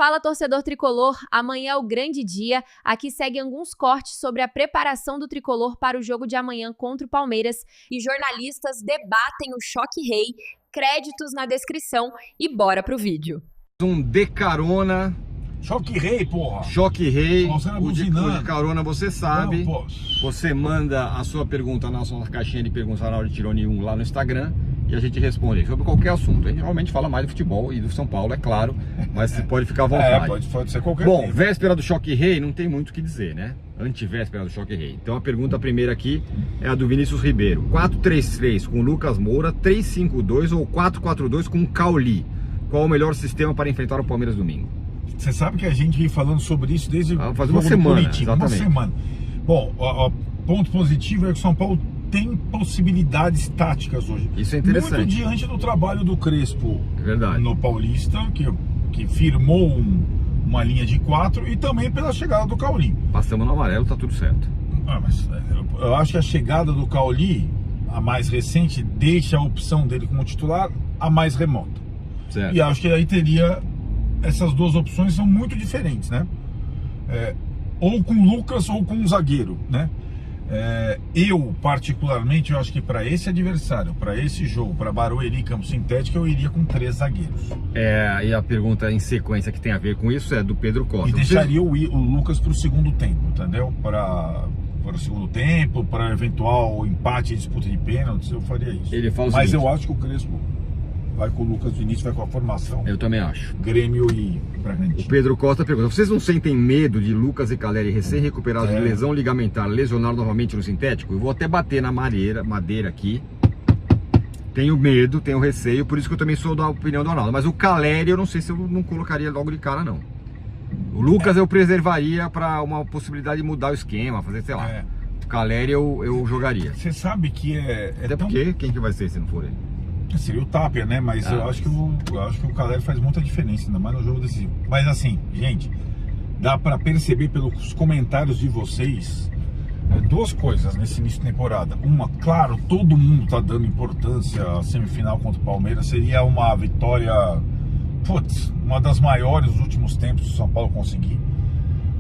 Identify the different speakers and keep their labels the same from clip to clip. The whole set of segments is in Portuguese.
Speaker 1: Fala, torcedor tricolor, amanhã é o grande dia. Aqui seguem alguns cortes sobre a preparação do tricolor para o jogo de amanhã contra o Palmeiras e jornalistas debatem o choque rei, créditos na descrição e bora pro vídeo.
Speaker 2: Um de carona.
Speaker 3: Choque rei, porra.
Speaker 2: Choque rei.
Speaker 3: O de
Speaker 2: carona, você sabe. Você manda a sua pergunta na nossa caixinha de perguntas na hora de Tirone 1 lá no Instagram e a gente responde sobre qualquer assunto. A gente realmente fala mais do futebol e do São Paulo, é claro, mas você pode ficar à vontade.
Speaker 3: Pode ser qualquer
Speaker 2: Bom,
Speaker 3: coisa.
Speaker 2: véspera do choque rei, não tem muito o que dizer, né? Antivéspera do choque rei. Então a pergunta primeira aqui é a do Vinícius Ribeiro. 4-3-3 com Lucas Moura, 3-5-2 ou 4-4-2 com Cauli? Qual o melhor sistema para enfrentar o Palmeiras domingo?
Speaker 3: Você sabe que a gente vem falando sobre isso desde
Speaker 2: faz uma semana, exatamente.
Speaker 3: Uma semana. Bom, o ponto positivo é que o São Paulo tem possibilidades táticas hoje.
Speaker 2: Isso é interessante.
Speaker 3: Muito diante do trabalho do Crespo
Speaker 2: verdade.
Speaker 3: No Paulista, que firmou uma linha de 4 e também pela chegada do Cauli.
Speaker 2: Passamos no amarelo, tá tudo certo.
Speaker 3: Mas eu acho que a chegada do Cauli, a mais recente, deixa a opção dele como titular a mais remota.
Speaker 2: Certo.
Speaker 3: E acho que aí teria... Essas duas opções são muito diferentes, né? Ou com o Lucas ou com o zagueiro, né? Eu, particularmente, eu acho que para esse adversário, para esse jogo, para Barueri, campo sintético, eu iria com 3 zagueiros.
Speaker 2: E a pergunta em sequência que tem a ver com isso é do Pedro Costa.
Speaker 3: E deixaria o Lucas para o segundo tempo, entendeu? Para o segundo tempo, para eventual empate e disputa de pênaltis, eu faria isso.
Speaker 2: Ele fala o
Speaker 3: Mas
Speaker 2: seguinte,
Speaker 3: eu acho que o Crespo vai com o Lucas no início, vai com a formação.
Speaker 2: Eu também acho.
Speaker 3: Grêmio e Bragantino.
Speaker 2: O Pedro Costa pergunta: vocês não sentem medo de Lucas e Caleri recém-recuperados de lesão ligamentar lesionar novamente no sintético? Eu vou até bater na madeira aqui. Tenho medo, tenho receio, por isso que eu também sou da opinião do Ronaldo. Mas o Caleri eu não sei se eu não colocaria logo de cara, não. O Lucas eu preservaria para uma possibilidade de mudar o esquema, fazer, sei lá. O Caleri eu jogaria.
Speaker 3: Você sabe que
Speaker 2: até porque, quem que vai ser se não for ele?
Speaker 3: Seria o Tapia, né? Mas eu acho que o Caleri faz muita diferença, ainda mais no jogo decisivo. Mas assim, gente, dá pra perceber pelos comentários de vocês duas coisas nesse início de temporada. Uma, claro, todo mundo tá dando importância à semifinal contra o Palmeiras. Seria uma vitória, uma das maiores dos últimos tempos que o São Paulo conseguir.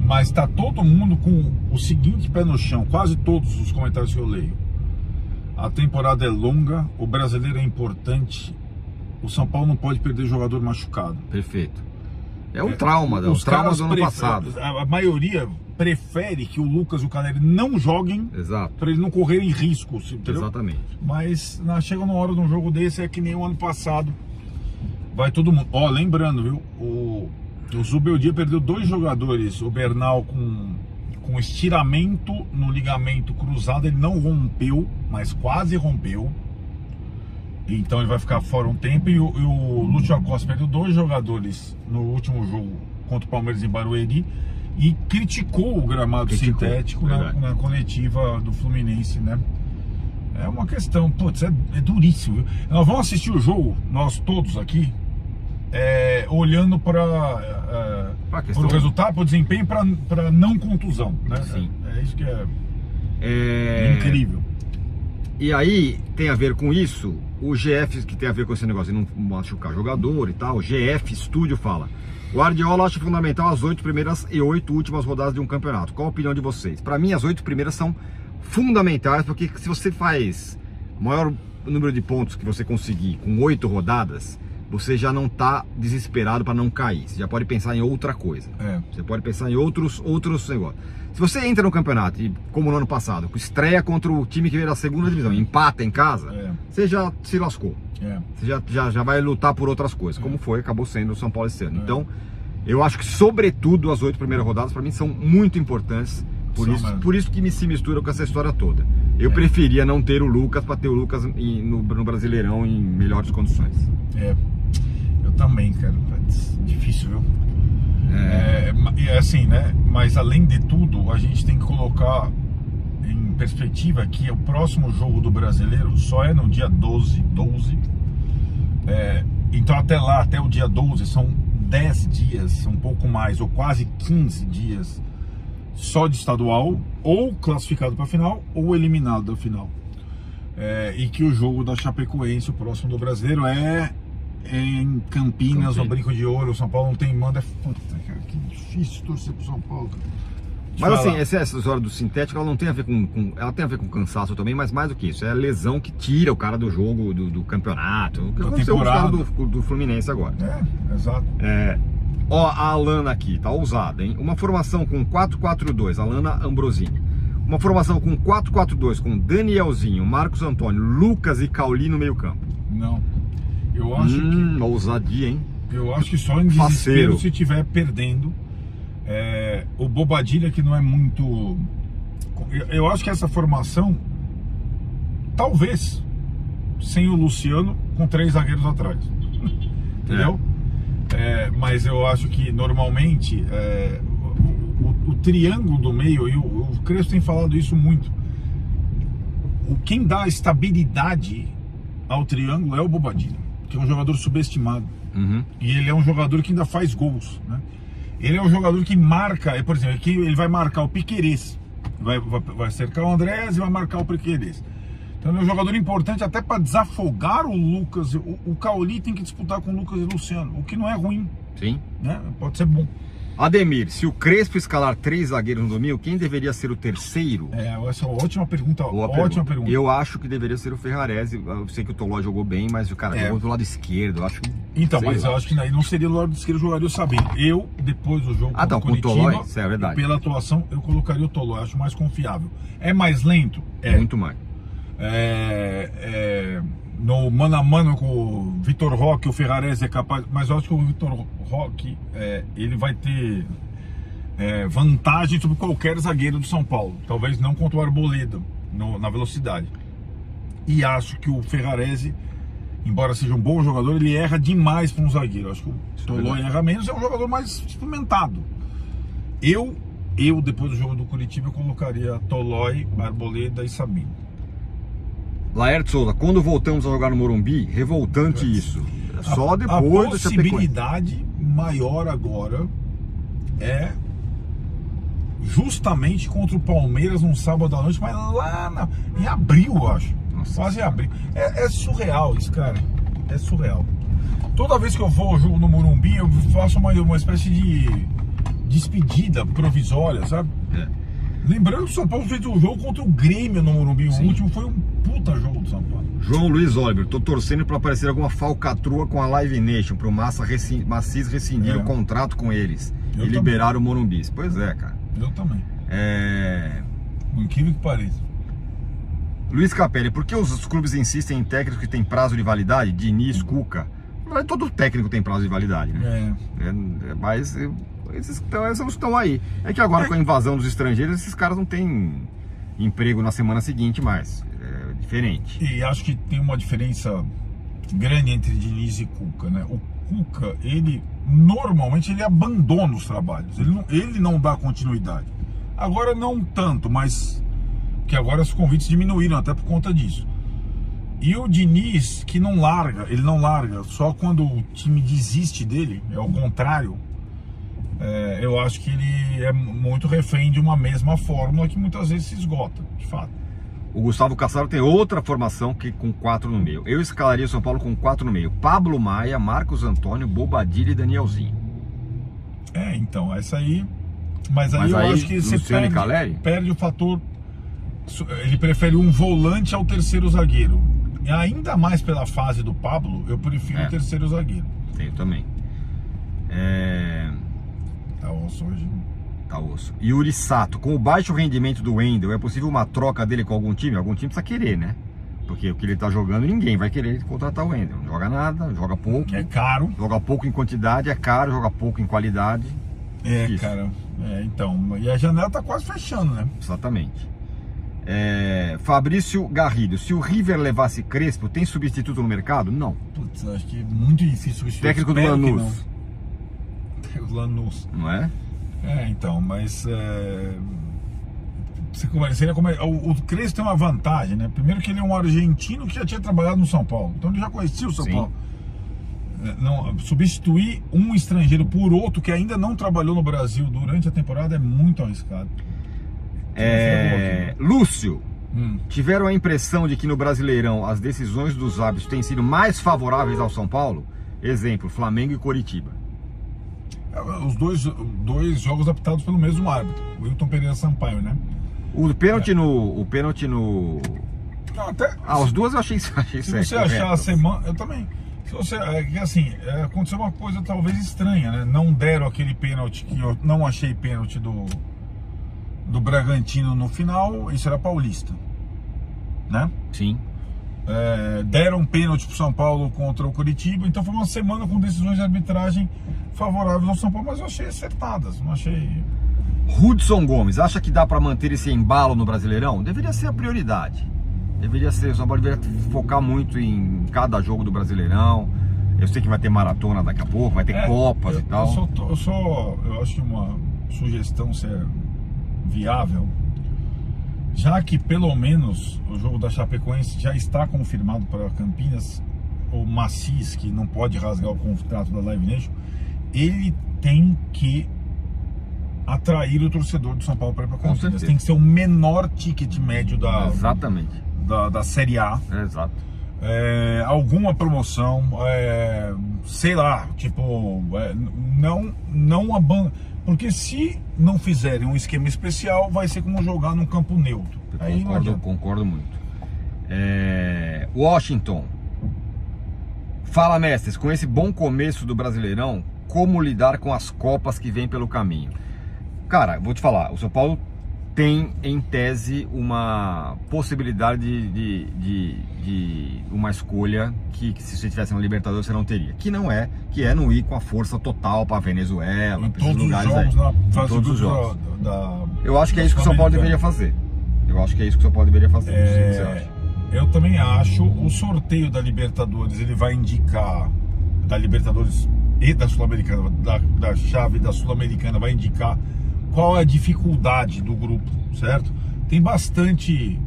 Speaker 3: Mas tá todo mundo com o seguinte pé no chão, quase todos os comentários que eu leio. A temporada é longa, o brasileiro é importante, o São Paulo não pode perder jogador machucado.
Speaker 2: Perfeito. É um trauma, os traumas do ano passado.
Speaker 3: A maioria prefere que o Lucas e o Caleri não joguem, para eles não correrem riscos, entendeu?
Speaker 2: Exatamente.
Speaker 3: Mas chega uma hora de um jogo desse, é que nem o ano passado, vai todo mundo. Lembrando, viu, o Zubeldia perdeu 2 jogadores, o Bernal com estiramento no ligamento cruzado, ele não rompeu, mas quase rompeu, então ele vai ficar fora um tempo. E o Lúcio Acosta perdeu 2 jogadores no último jogo contra o Palmeiras em Barueri e criticou o gramado sintético na coletiva do Fluminense, né? É uma questão, é duríssimo, viu? Nós vamos assistir o jogo, nós todos aqui, olhando para o resultado, para o desempenho, para não contusão, né?
Speaker 2: Sim.
Speaker 3: É isso que é incrível.
Speaker 2: E aí tem a ver com isso o GF, que tem a ver com esse negócio de não machucar jogador e tal. O GF Studio fala: Guardiola acha fundamental as 8 primeiras e 8 últimas rodadas de um campeonato. Qual a opinião de vocês? Para mim, as 8 primeiras são fundamentais, porque se você faz o maior número de pontos que você conseguir com 8 rodadas, você já não está desesperado para não cair. Você já pode pensar em outra coisa. Você pode pensar em outros negócios. Se você entra no campeonato, e como no ano passado, estreia contra o time que veio da segunda divisão, empata em casa, você já se lascou. Você já vai lutar por outras coisas, como acabou sendo o São Paulo esse ano. Então, eu acho que, sobretudo, as 8 primeiras rodadas, para mim, são muito importantes. Por isso que se mistura com essa história toda. Eu preferia não ter o Lucas para ter o Lucas no Brasileirão em melhores condições.
Speaker 3: Eu também, cara. Difícil, viu? Assim, né? Mas além de tudo, a gente tem que colocar em perspectiva que o próximo jogo do Brasileiro só é no dia 12. Então até lá, até o dia 12, são 10 dias, um pouco mais, ou quase 15 dias só de estadual, ou classificado para a final, ou eliminado da final. E que o jogo da Chapecoense, o próximo do Brasileiro, em Campinas, o Brinco de Ouro, o São Paulo não tem manda. Puta, cara, que difícil torcer pro São Paulo, cara.
Speaker 2: Mas assim, essa história do sintético, ela não tem a ver ela tem a ver com cansaço também, mas mais do que isso, é a lesão que tira o cara do jogo, do campeonato, o que aconteceu com o cara do Fluminense agora.
Speaker 3: Exato.
Speaker 2: Ó, a Alana aqui, tá ousada, hein? Uma formação com 4-4-2, Alana Ambrosini. Uma formação com 4-4-2, com Danielzinho, Marcos Antônio, Lucas e Cauli no meio campo.
Speaker 3: Não. Eu acho que...
Speaker 2: Uma ousadia, hein?
Speaker 3: Eu acho que só em desespero se estiver perdendo. O Bobadilha, que não é muito... Eu acho que essa formação, talvez, sem o Luciano, com 3 zagueiros atrás. Entendeu? Mas eu acho que normalmente o triângulo do meio, e o Crespo tem falado isso muito, quem dá estabilidade ao triângulo é o Bobadilha, que é um jogador subestimado. E ele é um jogador que ainda faz gols, né? Ele é um jogador que marca, por exemplo, aqui ele vai marcar o Piquerez, vai cercar o Andrés e vai marcar o Piquerez. Então ele é um jogador importante até para desafogar o Lucas. O Cauli tem que disputar com o Lucas e o Luciano, o que não é ruim.
Speaker 2: Sim.
Speaker 3: Né? Pode ser bom.
Speaker 2: Ademir, se o Crespo escalar 3 zagueiros no domingo, quem deveria ser o terceiro?
Speaker 3: Essa é uma ótima pergunta. Ótima pergunta.
Speaker 2: Eu acho que deveria ser o Ferrarese. Eu sei que o Toló jogou bem, mas o cara jogou do lado esquerdo. Eu acho.
Speaker 3: Então, mas eu acho que aí não seria do lado esquerdo, jogaria o Sabino. Eu, depois do jogo
Speaker 2: com o Toló, é verdade.
Speaker 3: Pela atuação, eu colocaria o Toló. Eu acho mais confiável. É mais lento?
Speaker 2: Muito mais.
Speaker 3: No mano a mano com o Vitor Roque, o Ferrarese é capaz, mas eu acho que o Vitor Roque ele vai ter vantagem sobre qualquer zagueiro do São Paulo, talvez não contra o Arboleda na velocidade. E acho que o Ferrarese, embora seja um bom jogador, ele erra demais para um zagueiro. Acho que o Toló erra menos, é um jogador mais experimentado. Eu depois do jogo do Curitiba, eu colocaria Tolói, Arboleda e Sabino.
Speaker 2: Laerte Souza, quando voltamos a jogar no Morumbi, revoltante isso. Só depois
Speaker 3: a possibilidade maior agora é justamente contra o Palmeiras num sábado à noite, mas lá em abril, eu acho. Quase em abril. É surreal isso, cara. É surreal. Toda vez que eu vou ao jogo no Morumbi, eu faço uma espécie de despedida provisória, sabe? Lembrando que o São Paulo fez um jogo contra o Grêmio no Morumbi. O último foi um puta jogo do São Paulo.
Speaker 2: João Luiz Oliver, tô torcendo pra aparecer alguma falcatrua com a Live Nation, pro Macis rescindir o contrato com eles e liberar o Morumbi. Pois é, cara.
Speaker 3: Eu também. Por incrível que pareça.
Speaker 2: Luiz Capelli, por que os clubes insistem em técnicos que têm prazo de validade? Diniz, Cuca. Todo técnico tem prazo de validade, né? Mas esses estão aí. É que agora com a invasão dos estrangeiros, esses caras não têm emprego na semana seguinte mais. É diferente.
Speaker 3: E acho que tem uma diferença grande entre Diniz e Cuca, né? O Cuca, ele normalmente ele abandona os trabalhos. Ele não dá continuidade. Agora não tanto, mas que agora os convites diminuíram até por conta disso. E o Diniz, que não larga, ele não larga, só quando o time desiste dele, é o contrário. Eu acho que ele é muito refém de uma mesma fórmula que muitas vezes se esgota, de fato.
Speaker 2: O Gustavo Cassaro tem outra formação que com 4 no meio. Eu escalaria o São Paulo com 4 no meio. Pablo Maia, Marcos Antônio, Bobadilha e Danielzinho.
Speaker 3: Então, essa aí... Mas aí eu acho que você perde o fator... Ele prefere um volante ao terceiro zagueiro. E ainda mais pela fase do Pablo, eu prefiro o terceiro zagueiro.
Speaker 2: Eu também.
Speaker 3: Tá osso hoje.
Speaker 2: Tá osso. Yuri Sato, com o baixo rendimento do Wendel, é possível uma troca dele com algum time? Algum time precisa querer, né? Porque o que ele tá jogando, ninguém vai querer contratar o Wendel. Não joga nada, joga pouco.
Speaker 3: É caro.
Speaker 2: Joga pouco em quantidade, é caro, joga pouco em qualidade.
Speaker 3: Cara. Então, e a janela tá quase fechando, né?
Speaker 2: Exatamente. Fabrício Garrido, se o River levasse Crespo, tem substituto no mercado? Não.
Speaker 3: Putz, acho que é muito difícil substituir.
Speaker 2: Técnico do Lanús.
Speaker 3: O Lanús.
Speaker 2: Não é?
Speaker 3: Então, mas o Crespo tem uma vantagem, né? Primeiro que ele é um argentino que já tinha trabalhado no São Paulo, então ele já conhecia o São Paulo. Não, substituir um estrangeiro por outro que ainda não trabalhou no Brasil durante a temporada é muito arriscado.
Speaker 2: Lúcio, tiveram a impressão de que no Brasileirão as decisões dos árbitros têm sido mais favoráveis ao São Paulo? Exemplo, Flamengo e Coritiba.
Speaker 3: Os dois jogos apitados pelo mesmo árbitro, o Wilton Pereira Sampaio, né?
Speaker 2: O pênalti no...
Speaker 3: Não, até...
Speaker 2: os duas eu achei certo.
Speaker 3: Se você achar a semana... Eu também. Se você... aconteceu uma coisa talvez estranha, né? Não deram aquele pênalti que eu não achei pênalti do Bragantino no final. Isso era paulista, né?
Speaker 2: Sim.
Speaker 3: Deram um pênalti pro São Paulo contra o Coritiba. Então foi uma semana com decisões de arbitragem favoráveis ao São Paulo, mas eu achei acertadas. Não achei...
Speaker 2: Hudson Gomes, acha que dá para manter esse embalo no Brasileirão? Deveria ser a prioridade. Deveria ser, o São Paulo deveria focar muito em cada jogo do Brasileirão. Eu sei que vai ter maratona daqui a pouco, vai ter Copas e tal.
Speaker 3: Eu acho que uma sugestão ser viável, já que pelo menos o jogo da Chapecoense já está confirmado para Campinas, o Macis, que não pode rasgar o contrato da Live Nation, ele tem que atrair o torcedor do São Paulo para ir para Campinas. Tem que ser o menor ticket médio
Speaker 2: Exatamente.
Speaker 3: Da Série A.
Speaker 2: Exato.
Speaker 3: Alguma promoção, sei lá, tipo, não abandona. Porque se não fizerem um esquema especial, vai ser como jogar num campo neutro.
Speaker 2: Concordo muito. Washington. Fala, mestres, com esse bom começo do Brasileirão, como lidar com as Copas que vêm pelo caminho? Cara, vou te falar, o São Paulo tem, em tese, uma possibilidade de uma escolha que se você tivesse na Libertadores você não teria. Que é não ir com a força total para Venezuela, para esses lugares aí. Todos os jogos. Eu acho que é isso que o São Paulo deveria fazer.
Speaker 3: Eu também acho. O sorteio da Libertadores, ele vai indicar, da Libertadores e da Sul-Americana, da chave da Sul-Americana, vai indicar qual é a dificuldade do grupo, certo? Tem bastante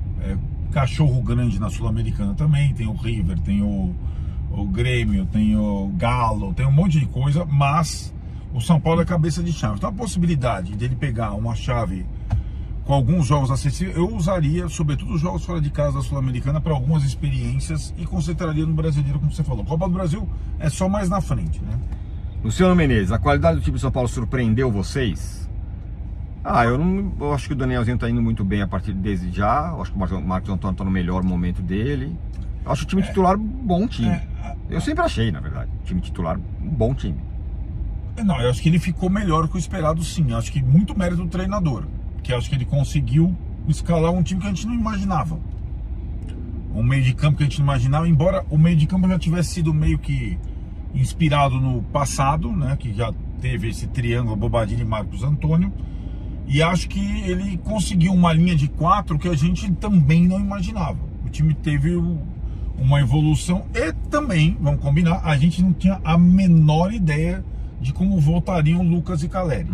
Speaker 3: cachorro grande na Sul-Americana também, tem o River, tem o Grêmio, tem o Galo, tem um monte de coisa, mas o São Paulo é cabeça de chave. Então a possibilidade dele pegar uma chave com alguns jogos acessíveis, eu usaria, sobretudo os jogos fora de casa da Sul-Americana, para algumas experiências e concentraria no Brasileiro, como você falou. Copa do Brasil é só mais na frente, né?
Speaker 2: Luciano Menezes, a qualidade do time de São Paulo surpreendeu vocês? Eu acho que o Danielzinho tá indo muito bem a partir desde já. Eu acho que o Marcos Antônio tá no melhor momento dele. Eu acho o time titular um bom time. Eu sempre achei, na verdade, o time titular um bom time.
Speaker 3: Não, eu acho que ele ficou melhor que o esperado, sim. Eu acho que muito mérito do treinador, que eu acho que ele conseguiu escalar um time que a gente não imaginava. Um meio de campo que a gente não imaginava, embora o meio de campo já tivesse sido meio que inspirado no passado, né? Que já teve esse triângulo Bobadilha e Marcos Antônio. E acho que ele conseguiu uma linha de 4 que a gente também não imaginava. O time teve uma evolução e também, vamos combinar, a gente não tinha a menor ideia de como voltariam Lucas e Caleri.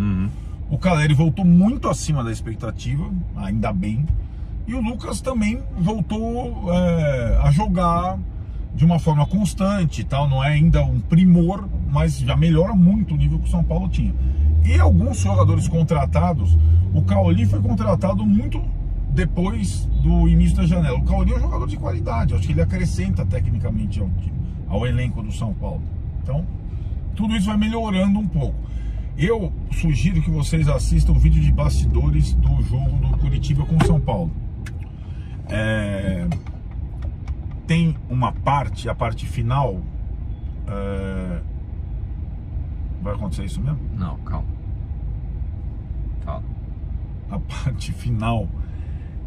Speaker 3: O Caleri voltou muito acima da expectativa, ainda bem. E o Lucas também voltou a jogar de uma forma constante, tal. Não é ainda um primor, mas já melhora muito o nível que o São Paulo tinha. E alguns jogadores contratados, o Cauli foi contratado muito depois do início da janela. O Cauli é um jogador de qualidade, acho que ele acrescenta tecnicamente ao elenco do São Paulo. Então, tudo isso vai melhorando um pouco. Eu sugiro que vocês assistam o vídeo de bastidores do jogo do Coritiba com o São Paulo. Tem uma parte, a parte final... Vai acontecer isso mesmo?
Speaker 2: Não, calma. Fala.
Speaker 3: A parte final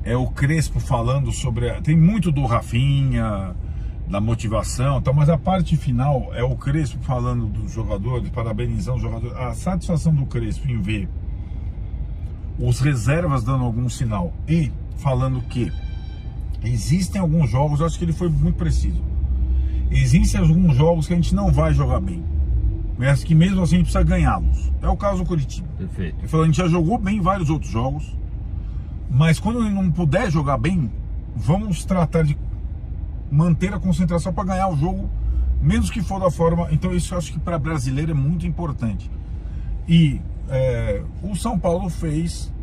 Speaker 3: é o Crespo falando sobre... Tem muito do Rafinha, da motivação, tal, mas a parte final é o Crespo falando dos jogadores, parabenizando os jogadores. A satisfação do Crespo em ver os reservas dando algum sinal e falando que existem alguns jogos, eu acho que ele foi muito preciso. Existem alguns jogos que a gente não vai jogar bem, mas que mesmo assim a gente precisa ganhá-los. É o caso do Coritiba.
Speaker 2: Perfeito.
Speaker 3: Ele falou, a gente já jogou bem vários outros jogos, mas quando ele não puder jogar bem, vamos tratar de manter a concentração para ganhar o jogo, mesmo que for da forma. Então isso eu acho que para brasileiro é muito importante. E o São Paulo fez,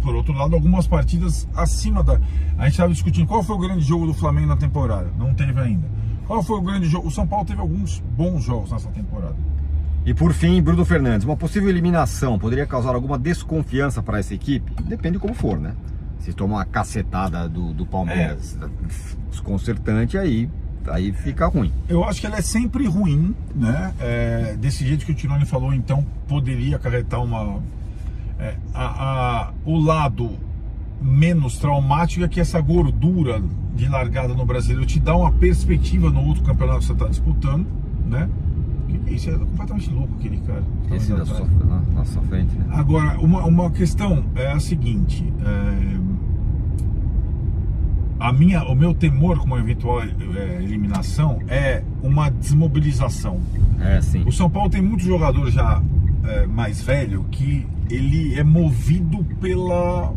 Speaker 3: por outro lado, algumas partidas acima da... A gente estava discutindo qual foi o grande jogo do Flamengo na temporada, não teve ainda. Qual foi o grande jogo? O São Paulo teve alguns bons jogos nessa temporada.
Speaker 2: E por fim, Bruno Fernandes, uma possível eliminação poderia causar alguma desconfiança para essa equipe? Depende de como for, né? Se tomar uma cacetada do Palmeiras desconcertante, aí fica ruim.
Speaker 3: Eu acho que ela é sempre ruim, né? Desse jeito que o Tironi falou, então poderia acarretar o lado menos traumático é que essa gordura de largada no Brasileiro te dá uma perspectiva no outro campeonato que você está disputando, né? Isso é completamente louco, aquele cara.
Speaker 2: Esse na sua frente, né?
Speaker 3: Agora, uma questão é a seguinte: o meu temor com uma eventual eliminação é uma desmobilização.
Speaker 2: Sim.
Speaker 3: O São Paulo tem muitos jogadores já mais velho que ele é movido pela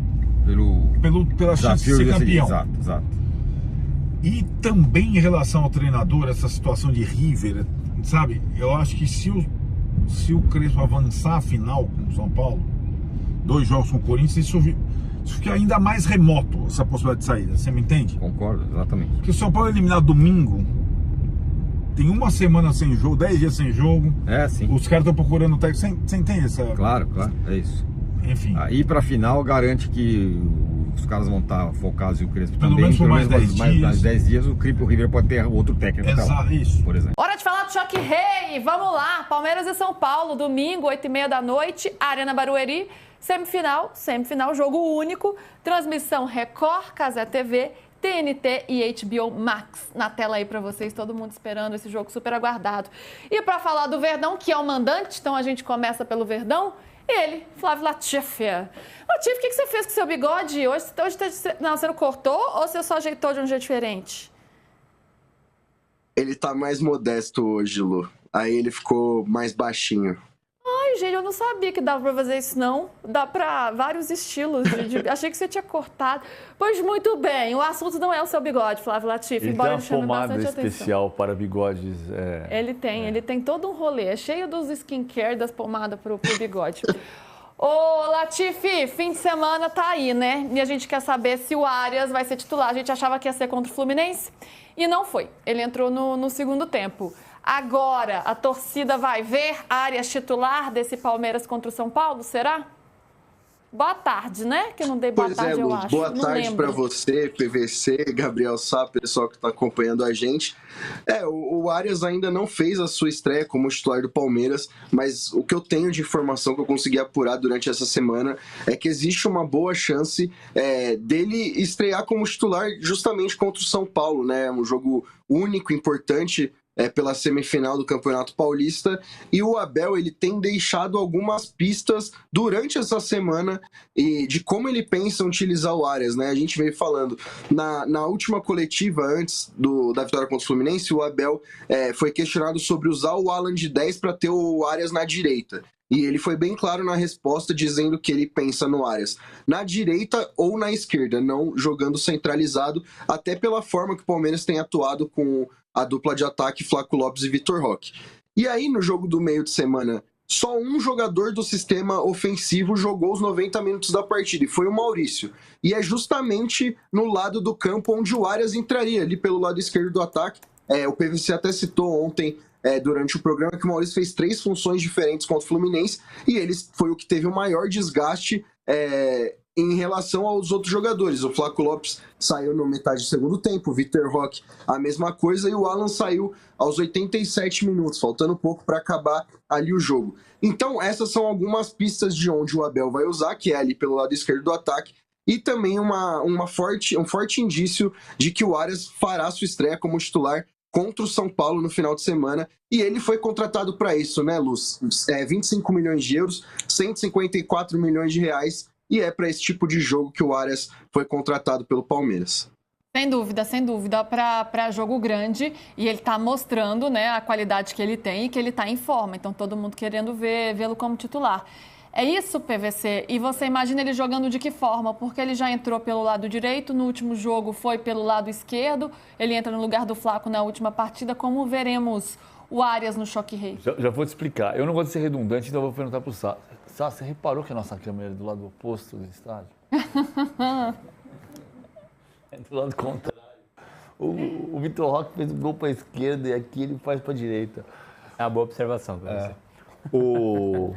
Speaker 3: chance de ser campeão.
Speaker 2: Exato.
Speaker 3: E também em relação ao treinador, essa situação de River, sabe? Eu acho que se o Crespo avançar a final com o São Paulo, 2 jogos com o Corinthians, isso fica ainda mais remoto, essa possibilidade de saída. Você me entende?
Speaker 2: Concordo, exatamente.
Speaker 3: Porque o São Paulo é eliminado domingo, tem uma semana sem jogo, 10 dias sem jogo.
Speaker 2: Sim.
Speaker 3: Os caras estão procurando o técnico. Você entende essa?
Speaker 2: Claro, é isso.
Speaker 3: Enfim.
Speaker 2: Aí pra final garante que os caras vão estar focados e o Crespo
Speaker 3: pelo
Speaker 2: também.
Speaker 3: Menos por mais 10 dias.
Speaker 2: Mais 10 dias o River pode ter outro técnico.
Speaker 3: Exato, isso.
Speaker 2: Por exemplo.
Speaker 1: Hora de falar do Choque Rei. Vamos lá. Palmeiras e São Paulo, domingo, 8h30 da noite, Arena Barueri. Semifinal, jogo único. Transmissão Record, Cazé TV, TNT e HBO Max. Na tela aí pra vocês, todo mundo esperando esse jogo super aguardado. E pra falar do Verdão, que é o mandante, então a gente começa pelo Verdão. Ele, Flávio Latifi. Latifi, o que você fez com seu bigode? Hoje não, você não cortou ou você só ajeitou de um jeito diferente?
Speaker 4: Ele tá mais modesto hoje, Lu. Aí ele ficou mais baixinho.
Speaker 1: Ai, gente, eu não sabia que dava pra fazer isso, não. Dá pra vários estilos. Achei que você tinha cortado. Pois muito bem, o assunto não é o seu bigode, Flávio Latifi, embora ele chame bastante atenção. Ele tem uma pomada
Speaker 5: especial para bigodes.
Speaker 1: Ele tem todo um rolê. É cheio dos skincare, das pomadas pro bigode. Ô, Latifi, fim de semana tá aí, né? E a gente quer saber se o Arias vai ser titular. A gente achava que ia ser contra o Fluminense e não foi. Ele entrou no segundo tempo. Agora, a torcida vai ver Arias titular desse Palmeiras contra o São Paulo, será? Boa tarde, né? Que eu não dei boa tarde, eu acho.
Speaker 4: Boa tarde para você, PVC, Gabriel Sá, pessoal que está acompanhando a gente. O Arias ainda não fez a sua estreia como titular do Palmeiras, mas o que eu tenho de informação que eu consegui apurar durante essa semana é que existe uma boa chance dele estrear como titular justamente contra o São Paulo, né? Um jogo único, importante, pela semifinal do Campeonato Paulista, e o Abel ele tem deixado algumas pistas durante essa semana de como ele pensa utilizar o Arias, né? A gente veio falando na última coletiva antes da vitória contra o Fluminense, o Abel foi questionado sobre usar o Alan de 10 para ter o Arias na direita. E ele foi bem claro na resposta, dizendo que ele pensa no Arias na direita ou na esquerda, não jogando centralizado, até pela forma que o Palmeiras tem atuado com a dupla de ataque Flaco Lopes e Vitor Roque. E aí, no jogo do meio de semana, só um jogador do sistema ofensivo jogou os 90 minutos da partida, e foi o Maurício. E é justamente no lado do campo onde o Arias entraria, ali pelo lado esquerdo do ataque. O PVC até citou ontem, durante o programa, que o Maurício fez 3 funções diferentes contra o Fluminense, e ele foi o que teve o maior desgaste em relação aos outros jogadores. O Flaco Lopes saiu no metade do segundo tempo, o Vitor Roque a mesma coisa, e o Alan saiu aos 87 minutos, faltando pouco para acabar ali o jogo. Então essas são algumas pistas de onde o Abel vai usar, que é ali pelo lado esquerdo do ataque, e também um forte indício de que o Arias fará sua estreia como titular contra o São Paulo no final de semana, e ele foi contratado para isso, né, Luz? 25 milhões de euros, 154 milhões de reais, e é para esse tipo de jogo que o Arias foi contratado pelo Palmeiras.
Speaker 1: Sem dúvida, para jogo grande, e ele está mostrando, né, a qualidade que ele tem e que ele está em forma, então todo mundo querendo vê-lo como titular. É isso, PVC? E você imagina ele jogando de que forma? Porque ele já entrou pelo lado direito, no último jogo foi pelo lado esquerdo, ele entra no lugar do Flaco na última partida. Como veremos o Arias no Choque Rei?
Speaker 5: Já vou te explicar. Eu não gosto de ser redundante, então eu vou perguntar para o Sá. Sá, você reparou que a nossa câmera é do lado oposto do estádio? É do lado contrário. O Vitor Roque fez um gol para a esquerda e aqui ele faz para a direita.
Speaker 6: É uma boa observação para você.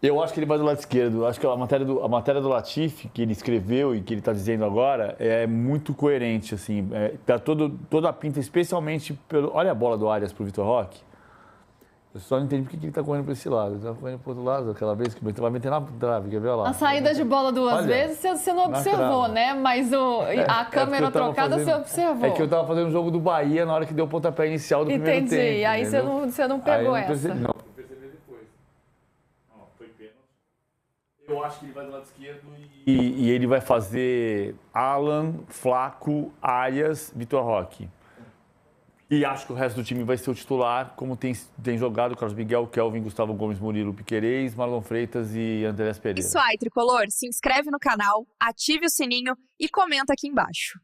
Speaker 5: Eu acho que ele vai do lado esquerdo. Acho que a matéria do Latifi, que ele escreveu e que ele está dizendo agora, é muito coerente. Assim, tá toda a pinta, especialmente pelo... Olha a bola do Arias pro Vitor Roque. Eu só não entendi por que ele está correndo para esse lado. Ele está correndo para o outro lado, aquela vez que vai meter na trave, quer ver lá?
Speaker 7: A saída de bola duas vezes você não observou, né? Mas a câmera trocada você observou.
Speaker 5: É que eu estava fazendo o jogo do Bahia na hora que deu o pontapé inicial do primeiro tempo.
Speaker 7: Entendi. Aí você não pegou essa.
Speaker 5: Não, fui perceber depois. Foi pênalti. Eu acho que ele vai do lado esquerdo e ele vai fazer Alan, Flaco, Arias, Vitor Roque. E acho que o resto do time vai ser o titular, como tem jogado Carlos Miguel, Kelvin, Gustavo Gomes, Murilo, Piquerez, Marlon Freitas e Andrés Pereira.
Speaker 1: Isso aí, Tricolor. Se inscreve no canal, ative o sininho e comenta aqui embaixo.